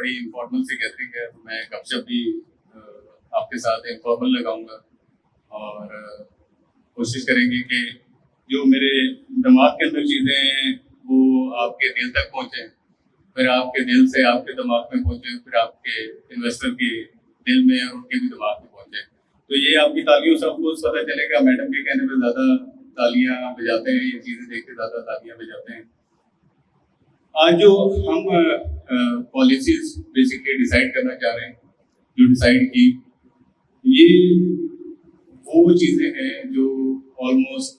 बड़ी इनफॉर्मल सी गैदरिंग है, तो मैं गपशप भी आपके साथ इनफॉर्मल लगाऊंगा और कोशिश करेंगे कि जो मेरे दिमाग के अंदर चीज़ें हैं वो आपके दिल तक पहुँचे, फिर आपके दिल से आपके दिमाग में पहुँचे, फिर आपके इन्वेस्टर के दिल में और उनके भी दिमाग में पहुँचे। तो ये आपकी तालियों से आपको पता चलेगा। मैडम के कहने पे ज़्यादा तालियां बजाते हैं, ये चीज़ें देख के ज़्यादा तालियां बजाते हैं। आज जो हम पॉलिसीज बेसिकली डिसाइड करना चाह रहे हैं, जो डिसाइड की, ये वो चीज़ें हैं जो ऑलमोस्ट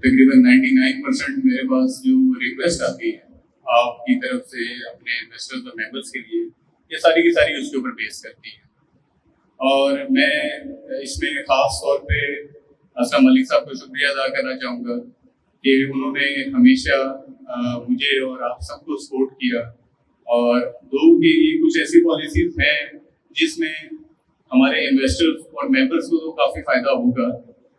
तकरीबन 99% मेरे पास जो रिक्वेस्ट आती है आपकी तरफ से अपने इन्वेस्टर्स और मेंबर्स के लिए, ये सारी की सारी उसके ऊपर बेस करती है। और मैं इसमें ख़ास तौर पे असलम मलिक साहब को शुक्रिया अदा करना चाहूँगा कि उन्होंने हमेशा मुझे और आप सबको सपोर्ट किया। और दो की ये कुछ ऐसी पॉलिसीज़ हैं जिसमें हमारे इन्वेस्टर्स और मेंबर्स को तो काफ़ी फ़ायदा होगा,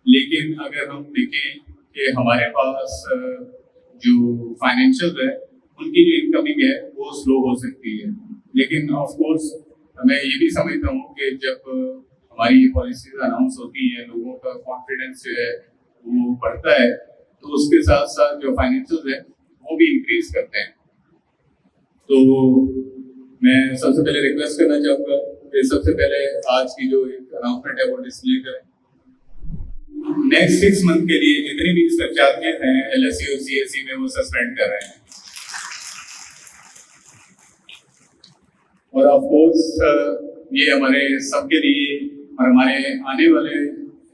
लेकिन अगर हम देखें कि हमारे पास जो फाइनेंशियल है उनकी जो इनकमिंग है वो स्लो हो सकती है। लेकिन ऑफ कोर्स मैं ये भी समझता हूँ कि जब हमारी ये पॉलिसीज अनाउंस होती है, लोगों का कॉन्फिडेंस जो है वो बढ़ता है, तो उसके साथ साथ जो फाइनेंशियल है वो भी इंक्रीज करते हैं। तो मैं सबसे पहले रिक्वेस्ट करना चाहूँगा कि सबसे पहले आज की जो एक अनाउंसमेंट है वो डिस्प्ले करें। नेक्स्ट 6 मंथ के लिए जितनी भी स्ट्रक्चर हैं LSE और CSE में वो सस्पेंड कर रहे हैं। और ऑफ कोर्स ये हमारे सबके लिए और हमारे आने वाले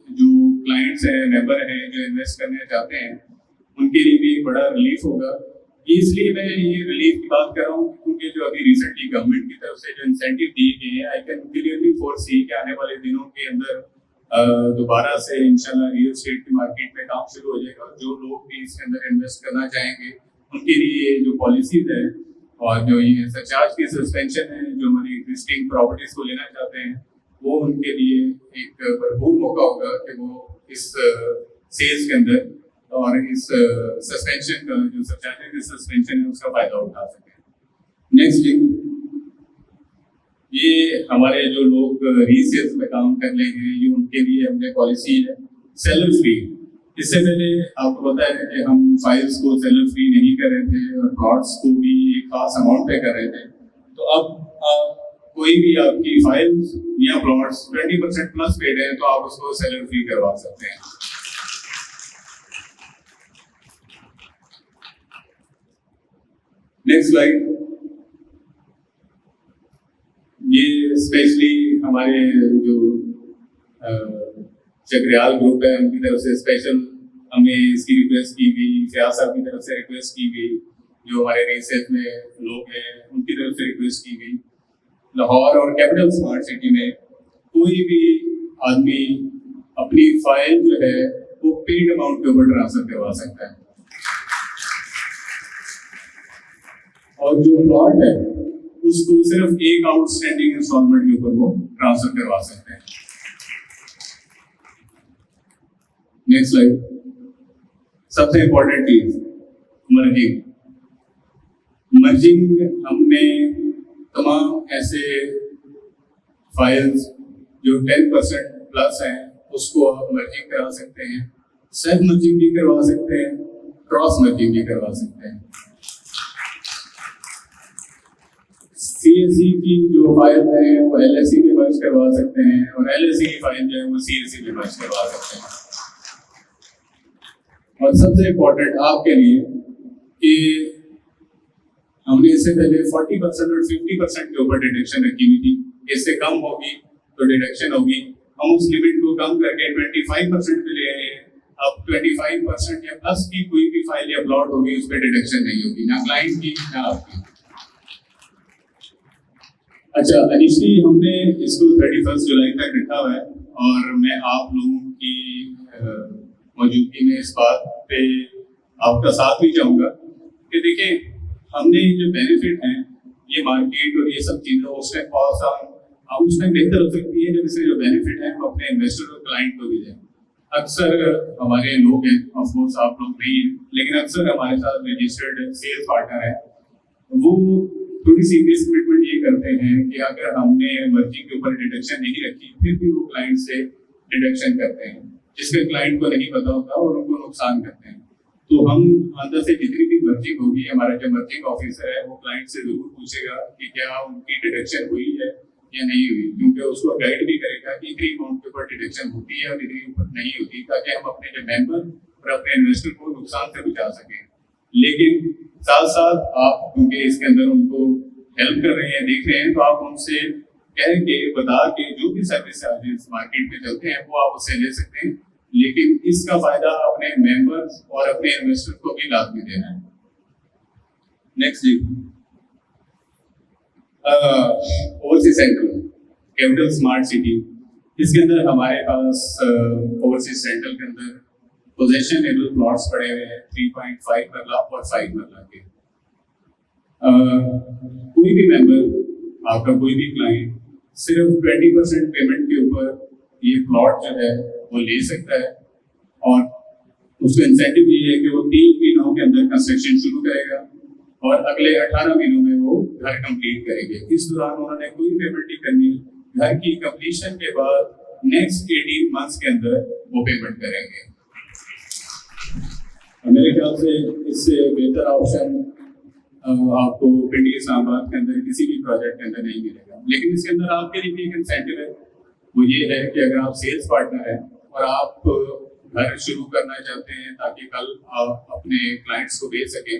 जो क्लाइंट्स हैं, मेंबर हैं, जो इन्वेस्ट करने चाहते हैं, उनके लिए भी बड़ा रिलीफ होगा। इसलिए मैं ये रिलीफ की बात कर रहा हूँ क्योंकि जो अभी रिसेंटली गवर्नमेंट की तरफ से जो इंसेंटिव दिए गए हैं, आई कैन क्लियरली फोरसी कि आने वाले दिनों के अंदर दोबारा से इंशाल्लाह रियल एस्टेट की मार्केट में काम शुरू हो जाएगा। जो लोग भी इसके अंदर इन्वेस्ट करना चाहेंगे उनके लिए जो पॉलिसीज है और जो ये सरचार्ज की सस्पेंशन है, जो हमारी एग्जिस्टिंग प्रॉपर्टीज को लेना चाहते हैं, वो उनके लिए एक भरपूर मौका होगा कि वो इस सेल्स के अंदर और इस सस्पेंशन का जो सरचार्ज की सस्पेंशन है उसका फायदा उठा सकें। नेक्स्ट ये हमारे जो लोग रीसेल्स में काम कर लेंगे, ये उनके लिए हमने पॉलिसी है सेलर फ्री। इससे पहले आपको पता है कि हम फाइल्स को सेलर फ्री नहीं कर रहे थे और प्लॉट्स को भी एक खास अमाउंट पे कर रहे थे। तो अब कोई भी आपकी फाइल्स या प्लॉट्स 20% प्लस पेड है तो आप उसको सेलर फ्री करवा सकते हैं। Next slide. ये स्पेशली हमारे जो चक्रियाल ग्रुप है उनकी तरफ से स्पेशल हमें इसकी रिक्वेस्ट की गई, फयाज साहब की तरफ से रिक्वेस्ट की गई, जो हमारे रिसर्च में लोग हैं उनकी तरफ से रिक्वेस्ट की गई। लाहौर और कैपिटल स्मार्ट सिटी में कोई भी आदमी अपनी फाइल जो है वो पेड अमाउंट के ऊपर ट्रांसफर करवा सकता है और जो प्लॉट है उसको सिर्फ एक आउटस्टैंडिंग इंस्टॉलमेंट के ऊपर वो ट्रांसफर करवा सकते हैं। Next slide. सबसे इंपॉर्टेंट चीज मर्जिंग। मर्जिंग हमने तमाम ऐसे फाइल्स जो 10% प्लस हैं उसको आप मर्जिंग करा सकते हैं, सेल्फ मर्जिंग भी करवा सकते हैं, क्रॉस मर्जिंग भी करवा सकते हैं। CSE की जो फाइल है वो LSE में मर्ज करवा सकते हैं और LSE की फाइल जो है वो CSE में मर्ज करवा सकते हैं। और सबसे इम्पोर्टेंट आपके लिए कि हमने इससे पहले 40% और 50% के ऊपर डिडक्शन रखी हुई थी। इससे कम होगी तो डिडक्शन होगी, हम उस लिमिट को कम करके 25% पे ले आए हैं। अब 25% या प्लस की कोई भी फाइल या प्लॉट होगी उस पर डिडक्शन नहीं होगी, ना क्लाइंट की ना आपकी। अच्छा, इनिशियली हमने इसको 31 जुलाई तक रखा हुआ है और मैं आप लोगों की मौजूदगी में इस बात पे आपका साथ भी चाहूँगा कि देखें हमने जो बेनिफिट हैं ये मार्केट और ये सब चीज़ें उस टाइम बेहतर हो सकती है जब इससे जो बेनिफिट है हम अपने इन्वेस्टर और क्लाइंट को भी दें। अक्सर हमारे लोग हैं, ऑफ कोर्स आप लोग नहीं हैं, लेकिन अक्सर हमारे साथ रजिस्टर्ड सेल्स पार्टनर है, वो थोड़ी सीरियस कमिटमेंट ये करते हैं कि अगर हमने मर्जी के ऊपर डिडक्शन नहीं रखी फिर भी वो क्लाइंट से डिडक्शन करते हैं, जिसके क्लाइंट को नहीं पता होता और उनको नुकसान करते हैं। तो हम अंदर से जितनी भी मर्जिंग होगी, हमारा जो मर्जिंग ऑफिसर है वो क्लाइंट से जरूर पूछेगा कि क्या उनकी डिडक्शन हुई है या नहीं हुई, क्योंकि उसको गाइड भी करेगा कि इतनी अमाउंट के ऊपर डिडक्शन होती है और इतनी ऊपर नहीं होती, ताकि हम अपने जो मेंबर और अपने इन्वेस्टर को नुकसान से बचा सकें। लेकिन साथ साथ आप क्योंकि इसके अंदर उनको हेल्प कर रहे हैं, देख रहे हैं, तो आप उनसे कह के बता के जो भी सर्विस चार्जेस मार्केट में चलते हैं वो आप उससे ले सकते हैं, लेकिन इसका फायदा अपने मेंबर्स और अपने इन्वेस्टर को भी लाजमी देना है। नेक्स्ट जी, overseas central capital smart city, इसके अंदर हमारे पास ओवरसीज सेंट्रल के अंदर पोजेशन एबल प्लॉट्स पड़े हुए हैं 3.5 मरला और 5 मरला के। कोई भी मेंबर, आपका कोई भी क्लाइंट सिर्फ 20% पेमेंट के ऊपर ये प्लॉट जो है वो ले सकता है, और उसको इंसेंटिव ये है कि वो 3 महीनों के अंदर कंस्ट्रक्शन शुरू करेगा और अगले 18 महीनों में वो घर कंप्लीट करेंगे। इस दौरान उन्होंने कोई पेमेंट नहीं करनी, घर की कंप्लीशन के बाद नेक्स्ट 18 मंथ्स के अंदर वो पेमेंट करेंगे। मेरे ख्याल से इससे बेहतर ऑप्शन आपको पिंडी इस्लामाबाद के अंदर किसी भी प्रोजेक्ट के अंदर नहीं मिलेगा। लेकिन इसके अंदर आपके लिए भी एक इंसेंटिव है, वो ये है कि अगर आप सेल्स पार्टनर हैं और आप घर शुरू करना चाहते हैं ताकि कल आप अपने क्लाइंट्स को भेज सकें,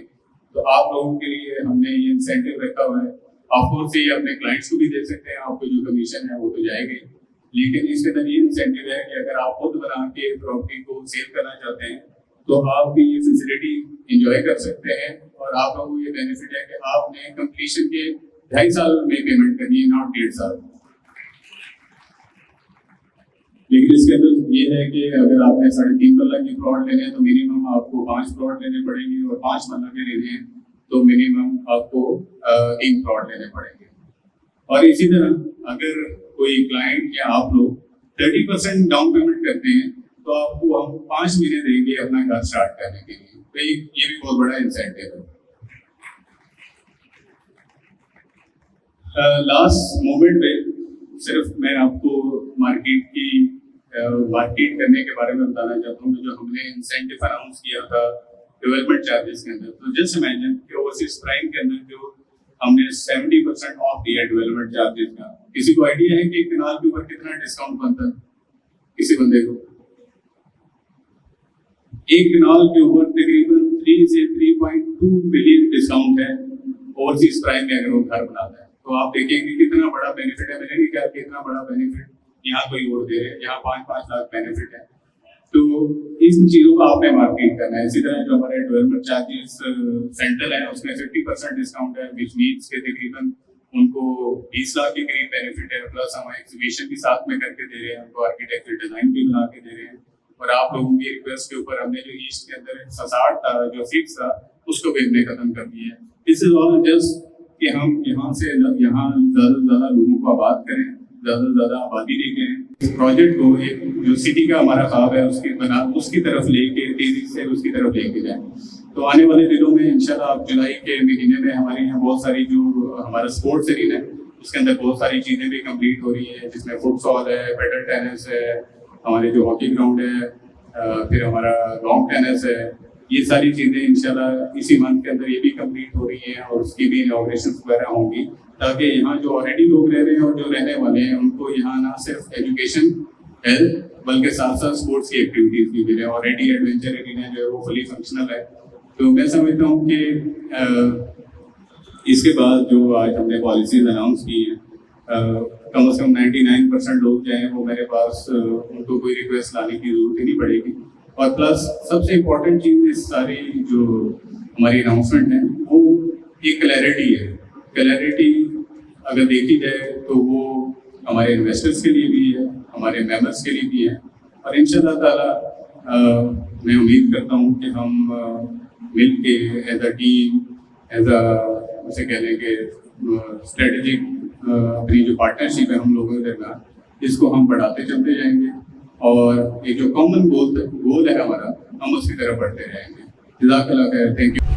तो आप लोगों के लिए हमने ये इंसेंटिव रखा हुआ है। ऑफकोर्स ये अपने क्लाइंट्स को भी दे सकते हैं, आपको जो कमीशन है वो तो जाएगी, लेकिन इसके अंदर ये इंसेंटिव है कि अगर आप खुद बना के प्रॉपर्टी को सेल करना चाहते हैं तो आप भी ये फैसिलिटी एंजॉय कर सकते हैं, और आप लोगों को ये बेनिफिट है कि आपने कंप्लीशन के 2.5 साल में पेमेंट करनी है, नॉट 1.5 साल। लेकिन इसके अंदर ये है कि अगर आपने 3.5 मरला की प्लॉट लेने हैं तो मिनिमम आपको 5 प्लॉट लेने पड़ेंगे, और 5 मरला के लेने हैं तो मिनिमम आपको 3 प्लॉट लेने पड़ेंगे। और इसी तरह अगर कोई क्लाइंट या आप लोग 30% डाउन पेमेंट करते हैं तो आपको हम 5 महीने देंगे अपना घर स्टार्ट करने के लिए, तो ये भी बहुत बड़ा इंसेंटिव है। लास्ट मोमेंट पे सिर्फ मैं आपको मार्केट करने के बारे में बताना चाहता हूँ। जो हमने इंसेंटिव अनाउंस किया था डेवलपमेंट चार्जेस के अंदर, तो जस्ट इमेजिन कि ओवरसीज प्राइम के अंदर जो हमने 70% ऑफ दिया डेवलपमेंट चार्जेस का। किसी को आइडिया है कि कनाल के ऊपर कितना डिस्काउंट बनता है? किसी बंदे को एक कनाल के ऊपर तकरीबन 3 से 3.2 मिलियन डिस्काउंट है ओवरसीज प्राइम में अगर वो घर बनाता है, तो आप देखेंगे कितना बड़ा बेनिफिट है। मैंने नहीं कहा कि इतना बड़ा बेनिफिट यहाँ कोई और दे रहे हैं, यहाँ 5-5 लाख बेनिफिट है। तो इन चीजों को आपने मार्केट करना है। इसी तरह जो हमारे डेवलपमेंट चार्जेस सेंट्रल है उसमें 50% डिस्काउंट है, विच मीन्स के तकरीबन उनको 20 लाख के करीब बेनिफिट है, प्लस हम एग्जीबिशन भी साथ में करके दे रहे हैं, उनको आर्किटेक्चर डिजाइन भी बना के दे रहे हैं, और आप लोगों की रिक्वेस्ट के ऊपर हमने जो ईस्ट के अंदर 60 था जो फिक्स था उसको भी हमने खत्म कर दिया है। दिस इज ऑल जस्ट कि हम यहाँ से यहाँ ज़्यादा से ज़्यादा लोगों को आबाद करें, ज़्यादा से ज़्यादा आबादी लेके इस प्रोजेक्ट को एक जो सिटी का हमारा ख्वाब है उसकी तरफ लेके तेजी से उसकी तरफ लेके जाएं। तो आने वाले दिनों में इंशाल्लाह आप जुलाई के महीने में हमारे यहाँ बहुत सारी जो हमारा स्पोर्ट्स एरिया है उसके अंदर बहुत सारी चीज़ें भी कंप्लीट हो रही है, जिसमें फुटसॉल है, पेडल टेनिस है, हमारे जो हॉकी ग्राउंड है, फिर हमारा लॉन्ग टेनिस है। ये सारी चीज़ें इंशाल्लाह इसी मंथ के अंदर ये भी कंप्लीट हो रही हैं और उसकी भी इनॉग्रेशन वगैरह होंगी, ताकि यहाँ जो ऑलरेडी लोग रह रहे हैं और जो रहने वाले हैं उनको यहाँ ना सिर्फ एजुकेशन हेल्थ बल्कि साथ साथ स्पोर्ट्स की एक्टिविटीज़ भी मिले। ऑलरेडी एडवेंचर एरिया जो है वो फुली फंक्शनल है। तो मैं समझता हूँ कि इसके बाद जो आज हमने पॉलिसीज अनाउंस की हैं, कम से कम 99% लोग जो हैं वो मेरे पास उनको कोई रिक्वेस्ट लाने की जरूरत ही नहीं पड़ेगी। और प्लस सबसे इम्पोर्टेंट चीज़ इस सारी जो हमारी अनाउंसमेंट है वो एक क्लैरिटी है। क्लैरिटी अगर देखी जाए तो वो हमारे इन्वेस्टर्स के लिए भी है, हमारे मेंबर्स के लिए भी है, और इंशाल्लाह ताला मैं उम्मीद करता हूँ कि हम मिल के as a team as a उसे कह लें कि स्ट्रेटेजिक अपनी जो पार्टनरशिप है हम लोगों के दरमियान इसको हम बढ़ाते चलते जाएंगे, और एक जो कॉमन गोल है हमारा हम उसकी तरफ बढ़ते रहेंगे। जज़ाकल्लाह खैर, थैंक यू।